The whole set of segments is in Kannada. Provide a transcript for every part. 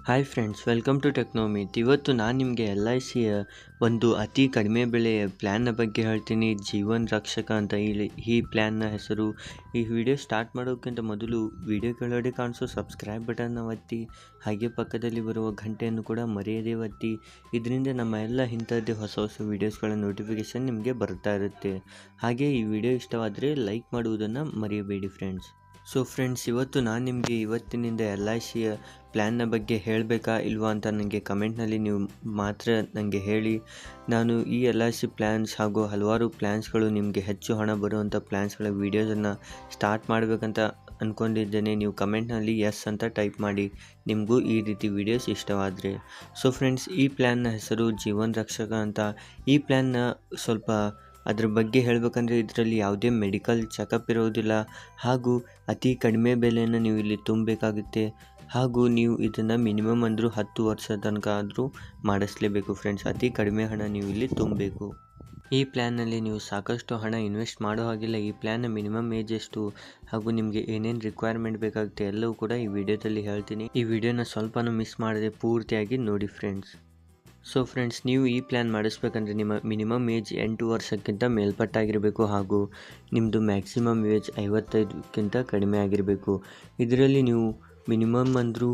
Hi friends, welcome to ಟೆಕ್ನೋಮಿತ್. ಇವತ್ತು ನಾನು ನಿಮಗೆ ಎಲ್ ಐ ಸಿಯ ಒಂದು ಅತಿ ಕಡಿಮೆ ಬೆಲೆಯ ಪ್ಲ್ಯಾನ್ನ ಬಗ್ಗೆ ಹೇಳ್ತೀನಿ. ಜೀವನ್ ರಕ್ಷಕ ಅಂತ ಈ ಪ್ಲ್ಯಾನ್ನ ಹೆಸರು. ಈ ವಿಡಿಯೋ ಸ್ಟಾರ್ಟ್ ಮಾಡೋಕ್ಕಿಂತ ಮೊದಲು ವಿಡಿಯೋ ಕೆಳಗಡೆ ಕಾಣಿಸೋ ಸಬ್ಸ್ಕ್ರೈಬ್ ಬಟನ್ನ ಒತ್ತಿ, ಹಾಗೆ ಪಕ್ಕದಲ್ಲಿ ಬರುವ ಗಂಟೆಯನ್ನು ಕೂಡ ಮರೆಯದೇ ಒತ್ತಿ. ಇದರಿಂದ ನಮ್ಮ ಎಲ್ಲ ಇಂಥದ್ದೇ ಹೊಸ ಹೊಸ ವೀಡಿಯೋಸ್ಗಳ ನೋಟಿಫಿಕೇಷನ್ ನಿಮಗೆ ಬರ್ತಾ ಇರುತ್ತೆ. ಹಾಗೆ ಈ ವಿಡಿಯೋ ಇಷ್ಟವಾದರೆ ಲೈಕ್ ಮಾಡುವುದನ್ನು ಮರೆಯಬೇಡಿ ಫ್ರೆಂಡ್ಸ್. ಸೊ ಫ್ರೆಂಡ್ಸ್, ಇವತ್ತು ನಾನು ನಿಮಗೆ ಇವತ್ತಿನಿಂದ ಎಲ್ ಐ ಸಿಯ ಪ್ಲ್ಯಾನ್ನ ಬಗ್ಗೆ ಹೇಳಬೇಕಾ ಇಲ್ವಾ ಅಂತ ನನಗೆ ಕಮೆಂಟ್ನಲ್ಲಿ ನೀವು ಮಾತ್ರ ನನಗೆ ಹೇಳಿ. ನಾನು ಈ ಎಲ್ ಐ ಸಿ ಪ್ಲ್ಯಾನ್ಸ್ ಹಾಗೂ ಹಲವಾರು ಪ್ಲ್ಯಾನ್ಸ್ಗಳು ನಿಮಗೆ ಹೆಚ್ಚು ಹಣ ಬರುವಂಥ ಪ್ಲ್ಯಾನ್ಸ್ಗಳ ವೀಡಿಯೋಸನ್ನು ಸ್ಟಾರ್ಟ್ ಮಾಡಬೇಕಂತ ಅಂದ್ಕೊಂಡಿದ್ದೇನೆ. ನೀವು ಕಮೆಂಟ್ನಲ್ಲಿ ಎಸ್ ಅಂತ ಟೈಪ್ ಮಾಡಿ, ನಿಮಗೂ ಈ ರೀತಿ ವೀಡಿಯೋಸ್ ಇಷ್ಟವಾದರೆ. ಸೊ ಫ್ರೆಂಡ್ಸ್, ಈ ಪ್ಲ್ಯಾನ್ನ ಹೆಸರು ಜೀವನ್ ರಕ್ಷಕ ಅಂತ. ಈ ಪ್ಲ್ಯಾನ್ನ ಸ್ವಲ್ಪ ಅದ್ರ ಬಗ್ಗೆ ಹೇಳಬೇಕಂದ್ರೆ ಇದರಲ್ಲಿ ಯಾವುದೇ ಮೆಡಿಕಲ್ ಚೆಕಪ್ ಇರೋದಿಲ್ಲ, ಹಾಗೂ ಅತಿ ಕಡಿಮೆ ಬೆಲೆಯನ್ನು ನೀವು ಇಲ್ಲಿ ತುಂಬಬೇಕಾಗುತ್ತೆ. ಹಾಗೂ ನೀವು ಇದನ್ನು ಮಿನಿಮಮ್ ಅಂದರೂ 10 ವರ್ಷ ತನಕ ಆದರೂ ಮಾಡಿಸ್ಲೇಬೇಕು ಫ್ರೆಂಡ್ಸ್. ಅತಿ ಕಡಿಮೆ ಹಣ ನೀವು ಇಲ್ಲಿ ತುಂಬಬೇಕು. ಈ ಪ್ಲ್ಯಾನ್ನಲ್ಲಿ ನೀವು ಸಾಕಷ್ಟು ಹಣ ಇನ್ವೆಸ್ಟ್ ಮಾಡೋ ಹಾಗಿಲ್ಲ. ಈ ಪ್ಲ್ಯಾನ್ನ ಮಿನಿಮಮ್ ಏಜ್ ಎಷ್ಟು ಹಾಗೂ ನಿಮಗೆ ಏನೇನು ರಿಕ್ವೈರ್ಮೆಂಟ್ ಬೇಕಾಗುತ್ತೆ ಎಲ್ಲವೂ ಕೂಡ ಈ ವಿಡಿಯೋದಲ್ಲಿ ಹೇಳ್ತೀನಿ. ಈ ವಿಡಿಯೋನ ಸ್ವಲ್ಪನೂ ಮಿಸ್ ಮಾಡದೆ ಪೂರ್ತಿಯಾಗಿ ನೋಡಿ ಫ್ರೆಂಡ್ಸ್. ಸೊ ಫ್ರೆಂಡ್ಸ್, ನೀವು ಈ ಪ್ಲ್ಯಾನ್ ಮಾಡಿಸ್ಬೇಕಂದ್ರೆ ನಿಮ್ಮ ಮಿನಿಮಮ್ ಏಜ್ 8 ವರ್ಷಕ್ಕಿಂತ ಮೇಲ್ಪಟ್ಟಾಗಿರಬೇಕು, ಹಾಗೂ ನಿಮ್ಮದು ಮ್ಯಾಕ್ಸಿಮಮ್ ಏಜ್ 55ಕ್ಕಿಂತ ಕಡಿಮೆ ಆಗಿರಬೇಕು. ಇದರಲ್ಲಿ ನೀವು ಮಿನಿಮಮ್ ಅಂದರೂ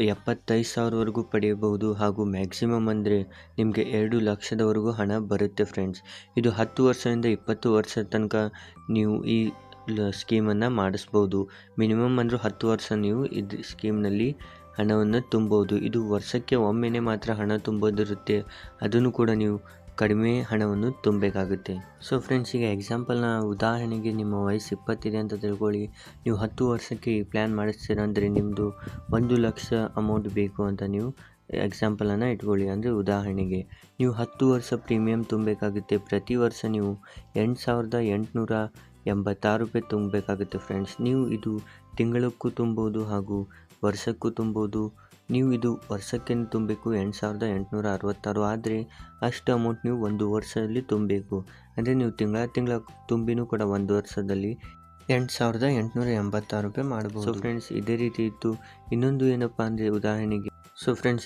75,000ವರೆಗೂ ಪಡೆಯಬಹುದು, ಹಾಗೂ ಮ್ಯಾಕ್ಸಿಮಮ್ ಅಂದರೆ ನಿಮಗೆ 2 ಲಕ್ಷದವರೆಗೂ ಹಣ ಬರುತ್ತೆ ಫ್ರೆಂಡ್ಸ್. ಇದು 10 ವರ್ಷದಿಂದ 20 ವರ್ಷದ ತನಕ ನೀವು ಈ ಸ್ಕೀಮನ್ನು ಮಾಡಿಸ್ಬೋದು. ಮಿನಿಮಮ್ ಅಂದರೂ 10 ವರ್ಷ ನೀವು ಇದು ಸ್ಕೀಮ್ನಲ್ಲಿ ಹಣವನ್ನು ತುಂಬೋದು. ಇದು ವರ್ಷಕ್ಕೆ ಒಮ್ಮೆನೇ ಮಾತ್ರ ಹಣ ತುಂಬೋದಿರುತ್ತೆ, ಅದನ್ನು ಕೂಡ ನೀವು ಕಡಿಮೆ ಹಣವನ್ನು ತುಂಬಬೇಕಾಗುತ್ತೆ. ಸೊ ಫ್ರೆಂಡ್ಸ್, ಈಗ ಎಕ್ಸಾಂಪಲ್ನ ಉದಾಹರಣೆಗೆ ನಿಮ್ಮ ವಯಸ್ಸು 20 ಇದೆ ಅಂತ ತಿಳ್ಕೊಳ್ಳಿ. ನೀವು 10 ವರ್ಷಕ್ಕೆ ಈ ಪ್ಲ್ಯಾನ್ ಮಾಡಿಸ್ತೀರ ಅಂದರೆ ನಿಮ್ಮದು 1 ಲಕ್ಷ ಅಮೌಂಟ್ ಬೇಕು ಅಂತ ನೀವು ಎಕ್ಸಾಂಪಲನ್ನು ಇಟ್ಕೊಳ್ಳಿ. ಅಂದರೆ ಉದಾಹರಣೆಗೆ ನೀವು 10 ವರ್ಷ ಪ್ರೀಮಿಯಂ ತುಂಬಬೇಕಾಗುತ್ತೆ. ಪ್ರತಿ ವರ್ಷ ನೀವು 8,886 ರೂಪಾಯಿ ತುಂಬಬೇಕಾಗುತ್ತೆ ಫ್ರೆಂಡ್ಸ್. ನೀವು ಇದು ತಿಂಗಳಕ್ಕೂ ತುಂಬೋದು ಹಾಗೂ ವರ್ಷಕ್ಕೂ ತುಂಬೋದು. ನೀವು ಇದು ವರ್ಷಕ್ಕೆ ತುಂಬಬೇಕು 8,866, ಆದರೆ ಅಷ್ಟು ಅಮೌಂಟ್ ನೀವು 1 ವರ್ಷದಲ್ಲಿ ತುಂಬಬೇಕು. ಅಂದರೆ ನೀವು ತಿಂಗಳ ತುಂಬಿನೂ ಕೂಡ 1 ವರ್ಷದಲ್ಲಿ 8,886 ರೂಪಾಯಿ ಮಾಡ್ಬೋದು. ಸೊ ಫ್ರೆಂಡ್ಸ್, ಇದೇ ರೀತಿ ಇತ್ತು. ಇನ್ನೊಂದು ಏನಪ್ಪ ಅಂದರೆ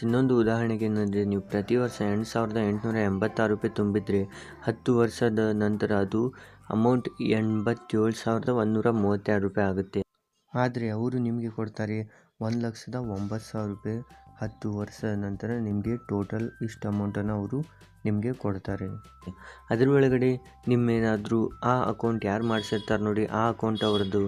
ಇನ್ನೊಂದು ಉದಾಹರಣೆಗೆ ಏನಂದರೆ ನೀವು ಪ್ರತಿ ವರ್ಷ 8,886 ರೂಪಾಯಿ ತುಂಬಿದರೆ 10 ವರ್ಷದ ನಂತರ ಅದು ಅಮೌಂಟ್ 87,132 ರೂಪಾಯಿ ಆಗುತ್ತೆ. ಆದರೆ ಅವರು ನಿಮಗೆ ಕೊಡ್ತಾರೆ 1,09,000 ರೂಪಾಯಿ. 10 ವರ್ಷದ ನಂತರ ನಿಮಗೆ ಟೋಟಲ್ ಇಷ್ಟು ಅಮೌಂಟನ್ನು ಅವರು ನಿಮಗೆ ಕೊಡ್ತಾರೆ. ಅದ್ರ ಒಳಗಡೆ ನಿಮ್ಮೇನಾದರೂ ಆ ಅಕೌಂಟ್ ಯಾರು ಮಾಡಿಸಿರ್ತಾರೆ ನೋಡಿ, ಆ ಅಕೌಂಟ್ ಅವ್ರದ್ದು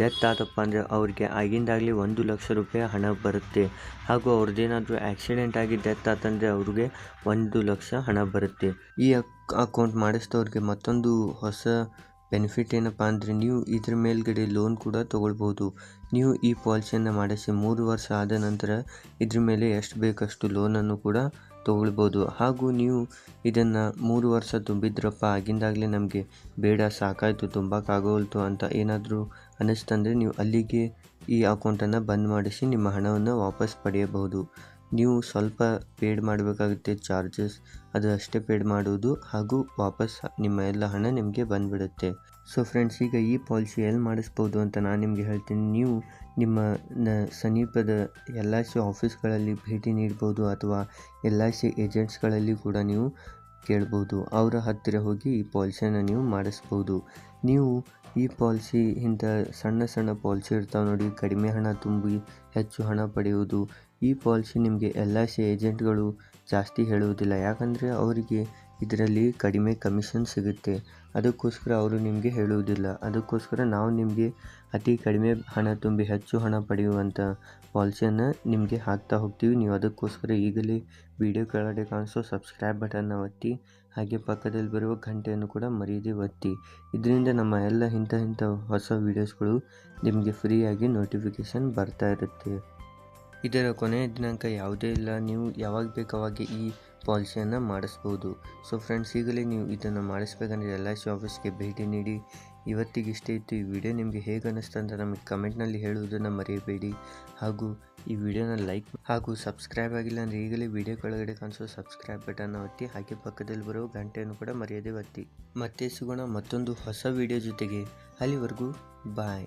ಡೆತ್ ಆತಪ್ಪ ಅಂದರೆ ಅವ್ರಿಗೆ ಆಗಿಂದಾಗಲೇ 1 ಲಕ್ಷ ರೂಪಾಯಿ ಹಣ ಬರುತ್ತೆ. ಹಾಗೂ ಅವ್ರದ್ದೇನಾದರೂ ಆಕ್ಸಿಡೆಂಟ್ ಆಗಿ ಡೆತ್ ಆತಂದರೆ ಅವ್ರಿಗೆ 1 ಲಕ್ಷ ಹಣ ಬರುತ್ತೆ. ಈ ಅಕೌಂಟ್ ಮಾಡಿಸಿದವ್ರಿಗೆ ಮತ್ತೊಂದು ಹೊಸ ಬೆನಿಫಿಟ್ ಏನಪ್ಪ ಅಂದರೆ ನೀವು ಇದ್ರ ಮೇಲ್ಗಡೆ ಲೋನ್ ಕೂಡ ತೊಗೊಳ್ಬೋದು. ನೀವು ಈ ಪಾಲಿಸಿಯನ್ನು ಮಾಡಿಸಿ 3 ವರ್ಷ ಆದ ನಂತರ ಇದ್ರ ಮೇಲೆ ಎಷ್ಟು ಬೇಕಷ್ಟು ಲೋನನ್ನು ಕೂಡ ತೊಗೊಳ್ಬೋದು. ಹಾಗೂ ನೀವು ಇದನ್ನು 3 ವರ್ಷ ತುಂಬಿದ್ರಪ್ಪ, ಆಗಿಂದಾಗಲೇ ನಮಗೆ ಬೇಡ, ಸಾಕಾಯಿತು, ತುಂಬಕ್ಕಾಗೋಲ್ತು ಅಂತ ಏನಾದರೂ ಅನ್ನಿಸ್ತಂದರೆ ನೀವು ಅಲ್ಲಿಗೆ ಈ ಅಕೌಂಟನ್ನು ಬಂದ್ ಮಾಡಿಸಿ ನಿಮ್ಮ ಹಣವನ್ನು ವಾಪಸ್ ಪಡೆಯಬಹುದು. ನೀವು ಸ್ವಲ್ಪ ಪೇಡ್ ಮಾಡಬೇಕಾಗುತ್ತೆ ಚಾರ್ಜಸ್, ಅದು ಅಷ್ಟೇ ಪೇಡ್ ಮಾಡುವುದು, ಹಾಗೂ ವಾಪಸ್ ನಿಮ್ಮ ಎಲ್ಲ ಹಣ ನಿಮಗೆ ಬಂದುಬಿಡುತ್ತೆ. ಸೊ ಫ್ರೆಂಡ್ಸ್, ಈಗ ಈ ಪಾಲಿಸಿ ಎಲ್ಲಿ ಮಾಡಿಸ್ಬೋದು ಅಂತ ನಾನು ನಿಮಗೆ ಹೇಳ್ತೀನಿ. ನೀವು ನಿಮ್ಮ ಸಮೀಪದ ಎಲ್ ಐ ಸಿ ಆಫೀಸ್ಗಳಲ್ಲಿ ಭೇಟಿ ನೀಡ್ಬೋದು, ಅಥವಾ ಎಲ್ ಐ ಸಿ ಏಜೆಂಟ್ಸ್ಗಳಲ್ಲಿ ಕೂಡ ನೀವು ಕೇಳ್ಬೋದು. ಅವರ ಹತ್ತಿರ ಹೋಗಿ ಈ ಪಾಲಿಸಿಯನ್ನು ನೀವು ಮಾಡಿಸ್ಬೋದು. ನೀವು ಈ ಪಾಲಿಸಿ ಇಂಥ ಸಣ್ಣ ಸಣ್ಣ ಪಾಲಿಸಿ ಇರ್ತಾವೆ ನೋಡಿ, ಕಡಿಮೆ ಹಣ ತುಂಬಿ ಹೆಚ್ಚು ಹಣ ಪಡೆಯುವುದು. ಈ ಪಾಲಿಸಿ ನಿಮಗೆ ಎಲ್ ಐ ಸಿ ಏಜೆಂಟ್ಗಳು ಜಾಸ್ತಿ ಹೇಳುವುದಿಲ್ಲ, ಯಾಕಂದರೆ ಅವರಿಗೆ ಇದರಲ್ಲಿ ಕಡಿಮೆ ಕಮಿಷನ್ ಸಿಗುತ್ತೆ. ಅದಕ್ಕೋಸ್ಕರ ಅವರು ನಿಮಗೆ ಹೇಳುವುದಿಲ್ಲ. ಅದಕ್ಕೋಸ್ಕರ ನಾವು ನಿಮಗೆ ಅತಿ ಕಡಿಮೆ ಹಣ ತುಂಬಿ ಹೆಚ್ಚು ಹಣ ಪಡೆಯುವಂಥ ಪಾಲಿಸಿಯನ್ನು ನಿಮಗೆ ಹಾಕ್ತಾ ಹೋಗ್ತೀವಿ. ನೀವು ಅದಕ್ಕೋಸ್ಕರ ಈಗಲೇ ವಿಡಿಯೋ ಕೆಳಗಡೆ ಕಾಣಿಸೋ ಸಬ್ಸ್ಕ್ರೈಬ್ ಬಟನ್ನ ಒತ್ತಿ, ಹಾಗೆ ಪಕ್ಕದಲ್ಲಿ ಬರುವ ಗಂಟೆಯನ್ನು ಕೂಡ ಮರೆಯದೆ ಒತ್ತಿ. ಇದರಿಂದ ನಮ್ಮ ಎಲ್ಲ ಇಂಥ ಹೊಸ ವೀಡಿಯೋಸ್ಗಳು ನಿಮಗೆ ಫ್ರೀಯಾಗಿ ನೋಟಿಫಿಕೇಷನ್ ಬರ್ತಾ ಇರುತ್ತೆ. ಇದರ ಕೊನೆಯ ದಿನಾಂಕ ಯಾವುದೇ ಇಲ್ಲ, ನೀವು ಯಾವಾಗ ಬೇಕಾವಾಗ ಈ ಪಾಲಿಸಿಯನ್ನು ಮಾಡಿಸ್ಬೋದು. ಸೊ ಫ್ರೆಂಡ್ಸ್, ಈಗಲೇ ನೀವು ಇದನ್ನು ಮಾಡಿಸ್ಬೇಕಂದ್ರೆ ಎಲ್ ಐ ಸಿ ಆಫೀಸ್ಗೆ ಭೇಟಿ ನೀಡಿ. ಇವತ್ತಿಗಿಷ್ಟೇ ಇತ್ತು. ಈ ವಿಡಿಯೋ ನಿಮಗೆ ಹೇಗೆ ಅನ್ನಿಸ್ತು ಅಂತ ನಮಗೆ ಕಮೆಂಟ್ನಲ್ಲಿ ಹೇಳುವುದನ್ನು ಮರೆಯಬೇಡಿ. ಹಾಗೂ ಈ ವಿಡಿಯೋನ ಲೈಕ್ ಹಾಗೂ ಸಬ್ಸ್ಕ್ರೈಬ್ ಆಗಿಲ್ಲ ಅಂದರೆ ಈಗಲೇ ವಿಡಿಯೋ ಕೆಳಗಡೆ ಕಾಣಿಸೋ ಸಬ್ಸ್ಕ್ರೈಬ್ ಬಟನ್ನ ಒತ್ತಿ, ಹಾಗೆ ಪಕ್ಕದಲ್ಲಿ ಬರೋ ಗಂಟೆಯನ್ನು ಕೂಡ ಮರೆಯದೆ ಒತ್ತಿ. ಮತ್ತೆ ಸಿಗೋಣ ಮತ್ತೊಂದು ಹೊಸ ವಿಡಿಯೋ ಜೊತೆಗೆ. ಅಲ್ಲಿವರೆಗೂ ಬಾಯ್.